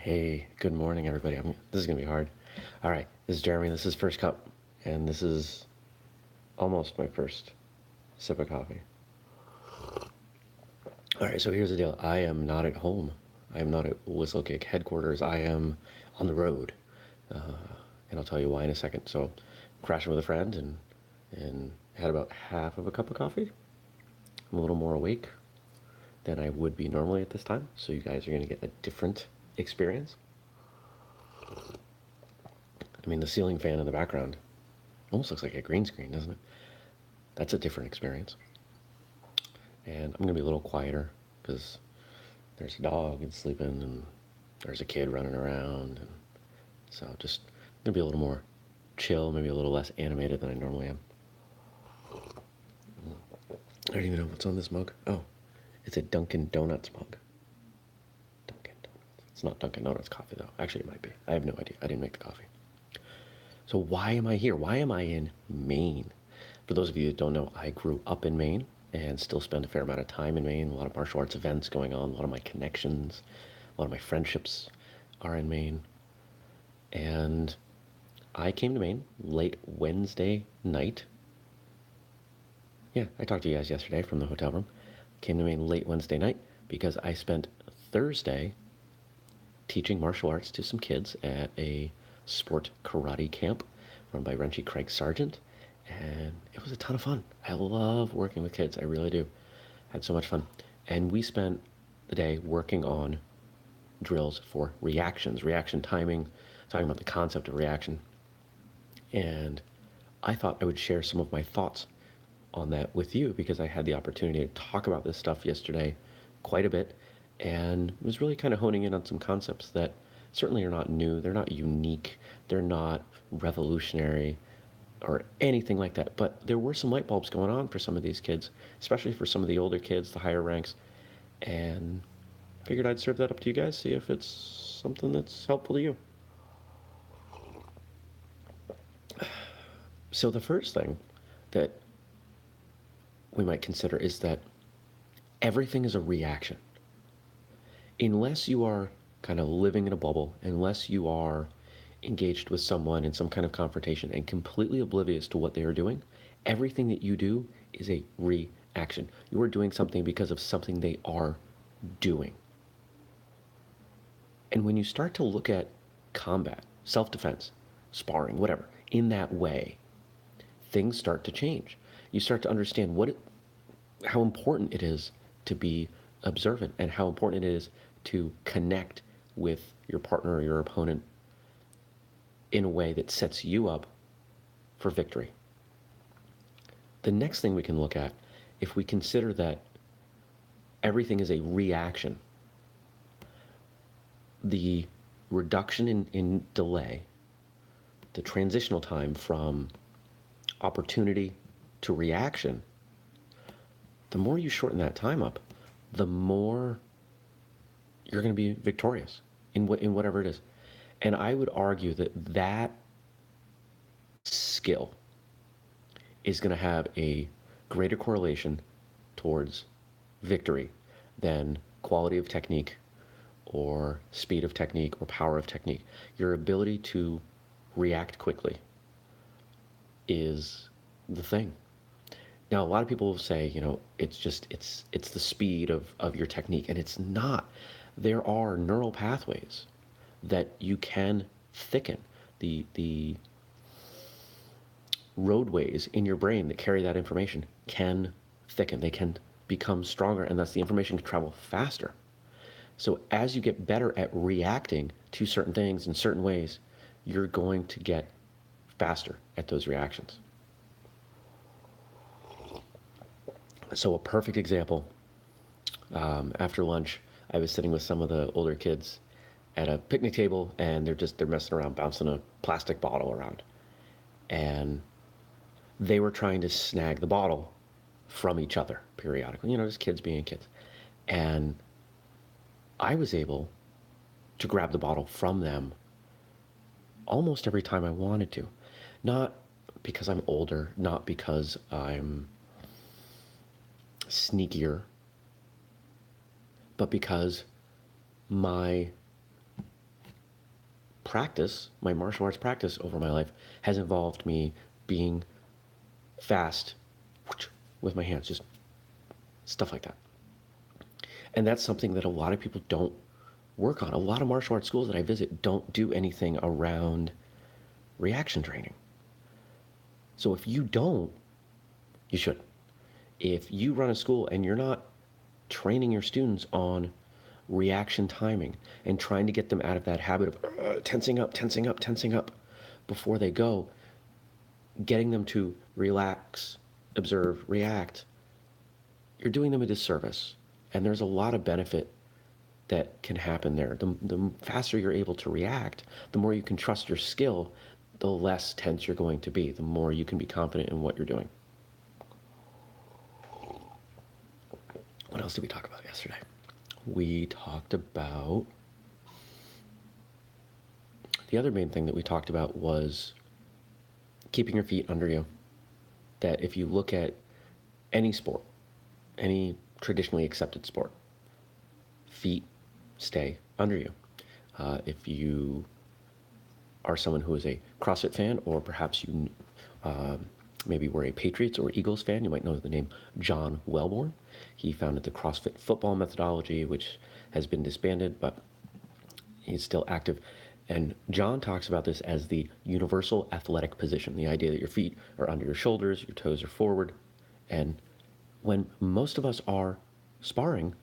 Hey, good morning, everybody. This is gonna be hard. All right, this is Jeremy. This is First Cup, and this is almost my first sip of coffee. All right, so here's the deal. I am not at home. I am not at Whistlekick headquarters. I am on the road, uh, and I'll tell you why in a second. So, crashing with a friend and had about half of a cup of coffee. I'm a little more awake than I would be normally at this time. So you guys are gonna get a different experience. I mean, the ceiling fan in the background almost looks like a green screen, doesn't it? That's a different experience. And I'm gonna be a little quieter because there's a dog and sleeping, and there's a kid running around, and so just gonna be a little more chill, maybe a little less animated than I normally am. I don't even know what's on this mug. Oh, it's a Dunkin Donuts mug. Dunkin Donuts. It's not Dunkin Donuts coffee though. Actually, it might be. I have no idea. I didn't make the coffee. So why am I here? Why am I in Maine? For those of you that don't know, I grew up in Maine and still spend a fair amount of time in Maine. A lot of martial arts events going on, a lot of my connections, a lot of my friendships are in Maine. And I came to Maine late Wednesday night. Yeah, I talked to you guys yesterday from the hotel room. Came to Maine late Wednesday night because I spent Thursday teaching martial arts to some kids at a sport karate camp run by Renchi Craig Sargent, and it was a ton of fun. I love working with kids, I really do. Had so much fun. And we spent the day working on drills for reactions, reaction timing, talking about the concept of reaction. And I thought I would share some of my thoughts on that with you because I had the opportunity to talk about this stuff yesterday quite a bit and was really kind of honing in on some concepts that certainly are not new, they're not unique, they're not revolutionary or anything like that. But there were some light bulbs going on for some of these kids, especially for some of the older kids, the higher ranks, and figured I'd serve that up to you guys, see if it's something that's helpful to you. So the first thing that we might consider is that everything is a reaction. Unless you are kind of living in a bubble, unless you are engaged with someone in some kind of confrontation and completely oblivious to what they are doing, everything that you do is a reaction. You are doing something because of something they are doing. And when you start to look at combat, self defense, sparring, whatever, in that way, things start to change. You start to understand how important it is to be observant and how important it is to connect with your partner or your opponent in a way that sets you up for victory. The next thing we can look at, if we consider that everything is a reaction, the reduction in delay, the transitional time from opportunity to reaction, the more you shorten that time up, the more you're going to be victorious in whatever it is. And I would argue that that skill is going to have a greater correlation towards victory than quality of technique or speed of technique or power of technique. Your ability to react quickly is the thing. Now, a lot of people will say, it's the speed of your technique, and it's not. There are neural pathways that you can thicken. The roadways in your brain that carry that information can thicken. They can become stronger, and thus the information can travel faster. So as you get better at reacting to certain things in certain ways, you're going to get faster at those reactions. So a perfect example, after lunch, I was sitting with some of the older kids at a picnic table, and they're messing around, bouncing a plastic bottle around. And they were trying to snag the bottle from each other periodically, just kids being kids. And I was able to grab the bottle from them almost every time I wanted to. Not because I'm older, not because I'm sneakier, but because my practice, my martial arts practice over my life has involved me being fast with my hands, just stuff like that. And that's something that a lot of people don't work on. A lot of martial arts schools that I visit don't do anything around reaction training. So if you don't, you should. If you run a school and you're not training your students on reaction timing and trying to get them out of that habit of tensing up before they go, getting them to relax, observe, react, you're doing them a disservice. And there's a lot of benefit that can happen there. The faster you're able to react, the more you can trust your skill, the less tense you're going to be, the more you can be confident in what you're doing. What else did we talk about yesterday? We talked about, the other main thing that we talked about was keeping your feet under you. That if you look at any sport, any traditionally accepted sport, feet stay under you. If you are someone who is a CrossFit fan, or perhaps you maybe were a Patriots or Eagles fan, you might know the name John Welborn. He founded the CrossFit football methodology, which has been disbanded, but he's still active. And John talks about this as the universal athletic position, the idea that your feet are under your shoulders, your toes are forward. And when most of us are sparring,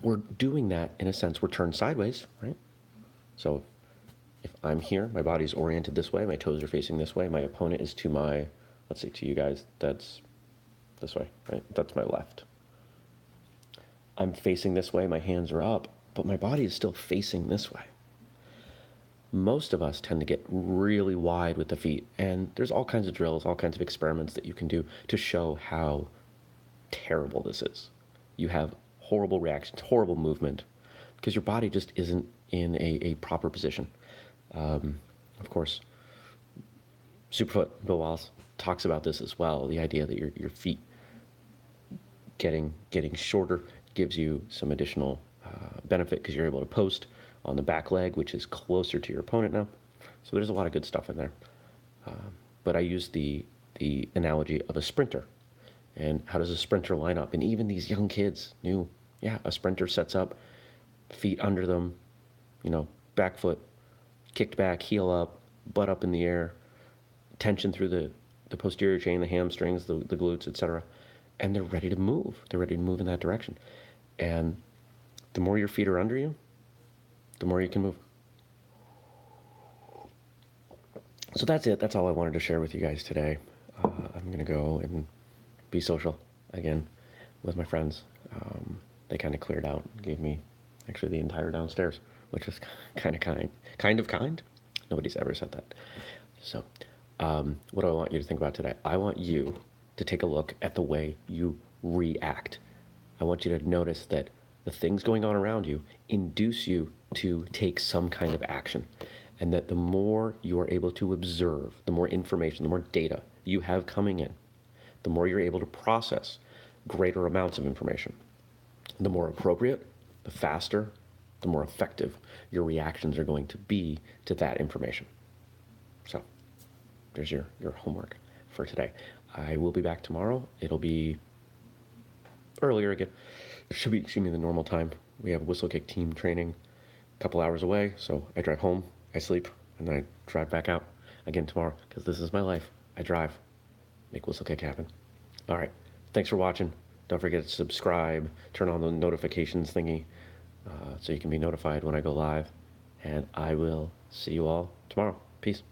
we're doing that in a sense, we're turned sideways, right? So if I'm here, my body's oriented this way, my toes are facing this way, my opponent is to my, let's say to you guys, that's this way, right? That's my left. I'm facing this way, my hands are up, but my body is still facing this way. Most of us tend to get really wide with the feet, and there's all kinds of drills, all kinds of experiments that you can do to show how terrible this is. You have horrible reactions, horrible movement, because your body just isn't in a proper position. Of course, Superfoot, Bill Wallace, talks about this as well, the idea that your feet getting shorter gives you some additional benefit because you're able to post on the back leg, which is closer to your opponent now. So there's a lot of good stuff in there. But I use the analogy of a sprinter. And how does a sprinter line up? And even these young kids knew, a sprinter sets up, feet under them, back foot, kicked back, heel up, butt up in the air, tension through the posterior chain, the hamstrings, the glutes, etc. And they're ready to move. They're ready to move in that direction. And the more your feet are under you, the more you can move. So that's it. That's all I wanted to share with you guys today. I'm going to go and be social again with my friends. They kind of cleared out, gave me actually the entire downstairs, which is kind of kind. Nobody's ever said that. So what do I want you to think about today? I want you to take a look at the way you react. I want you to notice that the things going on around you induce you to take some kind of action. And that the more you are able to observe, the more information, the more data you have coming in, the more you're able to process greater amounts of information. The more appropriate, the faster, the more effective your reactions are going to be to that information. So there's your homework for today. I will be back tomorrow. It'll be earlier again. It should be the normal time. We have Whistlekick team training a couple hours away, so I drive home, I sleep, and then I drive back out again tomorrow, because this is my life. I drive, make Whistlekick happen. All right, thanks for watching. Don't forget to subscribe, turn on the notifications thingy, so you can be notified when I go live, and I will see you all tomorrow. Peace.